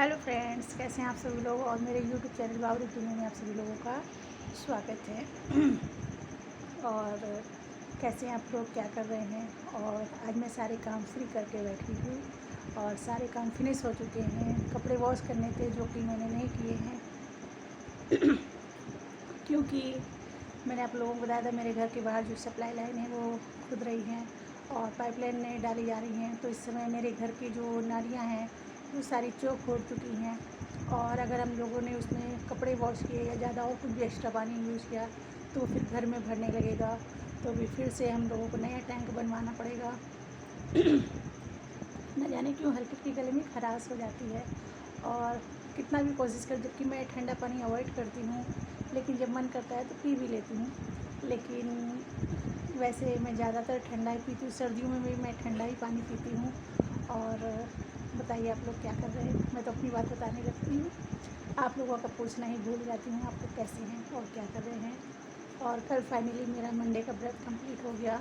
Hello friends, कैसे हैं आप सभी लोग। और मेरे यूट्यूब चैनल बावरी दुनिया में आप सभी लोगों का स्वागत है। और कैसे हैं आप लोग, क्या कर रहे हैं। और आज मैं सारे काम फ्री करके बैठी हूँ और सारे काम फिनिश हो चुके हैं। कपड़े वॉश करने थे जो कि मैंने नहीं किए हैं क्योंकि मैंने आप लोगों को बताया था मेरे घर के बाहर जो सप्लाई लाइन है वो खुद रही हैं और पाइपलाइन नहीं डाली जा रही हैं। तो इस समय मेरे घर की जो नालियाँ हैं वो सारी चौक हो चुकी हैं। और अगर हम लोगों ने उसमें कपड़े वॉश किए या ज़्यादा और कुछ भी एक्स्ट्रा पानी यूज़ किया तो फिर घर में भरने लगेगा। तो अभी फिर से हम लोगों को नया टैंक बनवाना पड़ेगा। न जाने क्यों हल्की हल्की गले में खराश हो जाती है। और कितना भी कोशिश कर, जबकि मैं ठंडा पानी अवॉइड करती हूँ, लेकिन जब मन करता है तो पी भी लेती हूँ। लेकिन वैसे मैं ज़्यादातर ठंडा ही पीती हूँ। सर्दियों में भी मैं ठंडा ही पानी पीती हूँ। और बताइए आप लोग क्या कर रहे हैं। मैं तो अपनी बात बताने लगती हूँ, आप लोगों का पूछना ही भूल जाती हूँ आप लोग कैसे हैं और क्या कर रहे हैं। और कल फाइनली मेरा मंडे का व्रत कंप्लीट हो गया।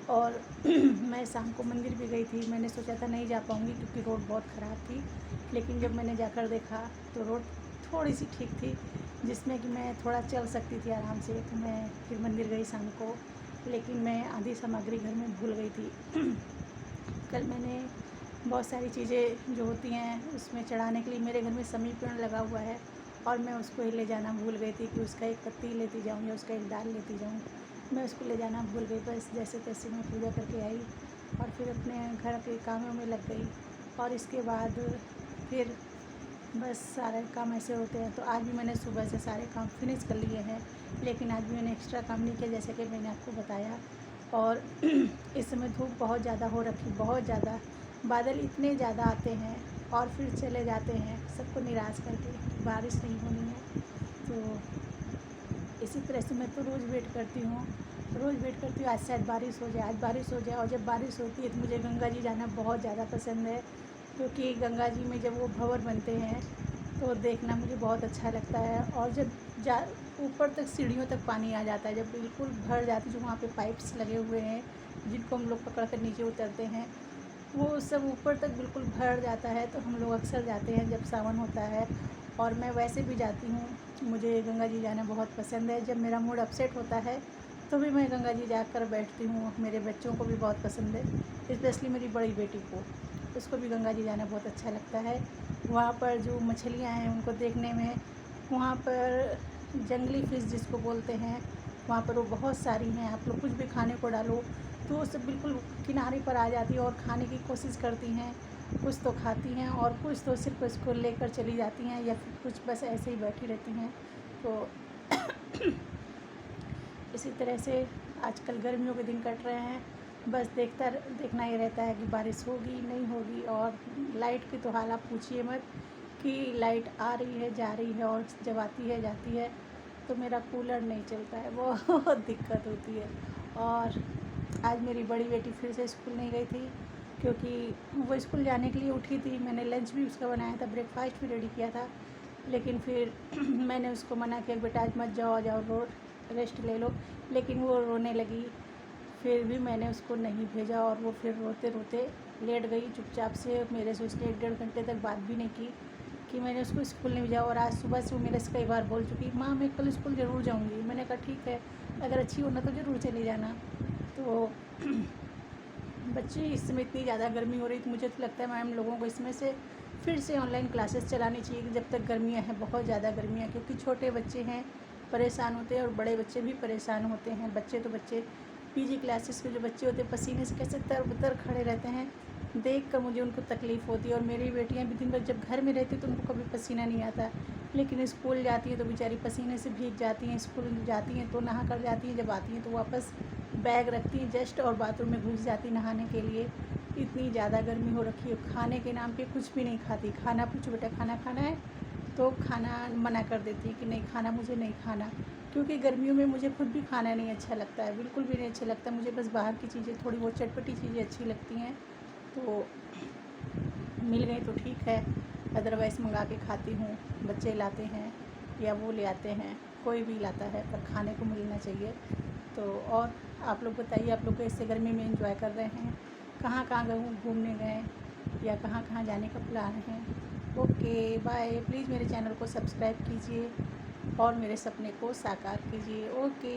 और मैं शाम को मंदिर भी गई थी। मैंने सोचा था नहीं जा पाऊँगी क्योंकि रोड बहुत ख़राब थी, लेकिन जब मैंने जाकर देखा तो रोड थोड़ी सी ठीक थी, जिसमें कि मैं थोड़ा चल सकती थी आराम से। तो मैं फिर मंदिर गई शाम को, लेकिन मैं आधी सामग्री घर में भूल गई थी। कल मैंने बहुत सारी चीज़ें जो होती हैं उसमें चढ़ाने के लिए, मेरे घर में समी पेड़ लगा हुआ है और मैं उसको ही ले जाना भूल गई थी कि उसका एक पत्ती लेती जाऊँ या उसका एक डाल लेती जाऊँ। मैं उसको ले जाना भूल गई। बस जैसे तैसे मैं पूजा करके आई और फिर अपने घर के कामों में लग गई। और इसके बाद फिर बस सारे काम ऐसे होते हैं। तो आज भी मैंने सुबह से सारे काम फिनिश कर लिए हैं, लेकिन आज भी मैंने एक्स्ट्रा काम नहीं किया जैसे कि मैंने आपको बताया। और इस समय धूप बहुत ज़्यादा हो रखी, बहुत ज़्यादा। बादल इतने ज़्यादा आते हैं और फिर चले जाते हैं सबको निराश करके कि बारिश नहीं होनी है। तो इसी तरह से मैं तो रोज़ वेट करती हूँ, रोज़ वेट करती हूँ आज शायद बारिश हो जाए, आज बारिश हो जाए। और जब बारिश होती है तो मुझे गंगा जी जाना बहुत ज़्यादा पसंद है, क्योंकि गंगा जी में जब वो भंवर बनते हैं तो देखना मुझे बहुत अच्छा लगता है। और जब जा ऊपर तक सीढ़ियों तक पानी आ जाता है, जब बिल्कुल भर जाती है, जो वहाँ पे पाइप्स लगे हुए हैं जिनको हम लोग पकड़ कर नीचे उतरते हैं, वो सब ऊपर तक बिल्कुल भर जाता है। तो हम लोग अक्सर जाते हैं जब सावन होता है। और मैं वैसे भी जाती हूँ, मुझे गंगा जी जाना बहुत पसंद है। जब मेरा मूड अपसेट होता है तो भी मैं गंगा जी जाकर बैठती हूँ। मेरे बच्चों को भी बहुत पसंद है, स्पेशली मेरी बड़ी बेटी को, उसको भी गंगा जी जाना बहुत अच्छा लगता है। वहाँ पर जो मछलियाँ हैं उनको देखने में, वहाँ पर जंगली फ़िश जिसको बोलते हैं, वहाँ पर वो बहुत सारी हैं। आप लोग कुछ भी खाने को डालो तो वो सब बिल्कुल किनारे पर आ जाती है और खाने की कोशिश करती हैं। कुछ तो खाती हैं और कुछ तो सिर्फ उसको लेकर चली जाती हैं, या फिर कुछ बस ऐसे ही बैठी रहती हैं। तो इसी तरह से आजकल गर्मियों के दिन कट रहे हैं। बस देखना ही रहता है कि बारिश होगी नहीं होगी। और लाइट की तो हाल आप पूछिए मत, कि लाइट आ रही है जा रही है, और जब आती है जाती है तो मेरा कूलर नहीं चलता है, बहुत दिक्कत होती है। और आज मेरी बड़ी बेटी फिर से स्कूल नहीं गई थी, क्योंकि वो स्कूल जाने के लिए उठी थी। मैंने लंच भी उसका बनाया था, ब्रेकफास्ट भी रेडी किया था, लेकिन फिर मैंने उसको मना किया, बेटा आज मत जाओ, जाओ रेस्ट ले लो। लेकिन वो रोने लगी, फिर भी मैंने उसको नहीं भेजा और वो फिर रोते रोते लेट गई चुपचाप से। मेरे से उसने 1-1.5 घंटे तक बात भी नहीं की कि मैंने उसको स्कूल नहीं भेजा। और आज सुबह से वो मेरे से कई बार बोल चुकी, माँ मैं कल स्कूल ज़रूर जाऊँगी। मैंने कहा ठीक है, अगर अच्छी हो ना तो ज़रूर चली जाना। तो बच्चे इस समय इतनी ज़्यादा गर्मी हो रही, तो मुझे तो लगता है मैम लोगों को इसमें से फिर से ऑनलाइन क्लासेस चलानी चाहिए कि जब तक गर्मियाँ हैं, बहुत ज़्यादा गर्मियाँ, क्योंकि छोटे बच्चे हैं परेशान होते हैं और बड़े बच्चे भी परेशान होते हैं। बच्चे तो बच्चे, पीजी क्लासेस के जो बच्चे होते हैं पसीने से कैसे तर-बतर खड़े रहते हैं, देख कर मुझे उनको तकलीफ़ होती है। और मेरी बेटियाँ भी दिन भर जब घर में रहती तो उनको कभी पसीना नहीं आता, लेकिन स्कूल जाती हैं तो बेचारी पसीने से भीग जाती हैं। स्कूल जाती हैं तो नहा कर जाती हैं, जब आती हैं तो वापस बैग रखती हैं जस्ट और बाथरूम में घुस जाती नहाने के लिए। इतनी ज़्यादा गर्मी हो रखी है, खाने के नाम पे कुछ भी नहीं खाती। खाना पूछो बेटा खाना खाना है तो खाना मना कर देती है कि नहीं खाना, मुझे नहीं खाना। क्योंकि गर्मियों में मुझे खुद भी खाना नहीं अच्छा लगता है, बिल्कुल भी नहीं अच्छा लगता। मुझे बस बाहर की चीज़ें, थोड़ी बहुत चटपटी चीज़ें अच्छी लगती हैं, तो मिल गई तो ठीक है, अदरवाइज़ मंगा के खाती हूँ। बच्चे लाते हैं या वो ले आते हैं, कोई भी लाता है, पर खाने को मिलना चाहिए। तो और आप लोग बताइए, आप लोग कैसे गर्मी में एंजॉय कर रहे हैं, कहाँ कहाँ घूमने गए या कहाँ कहाँ जाने का प्लान है। Okay bye. प्लीज़ मेरे चैनल को सब्सक्राइब कीजिए और मेरे सपने को साकार कीजिए। ओके।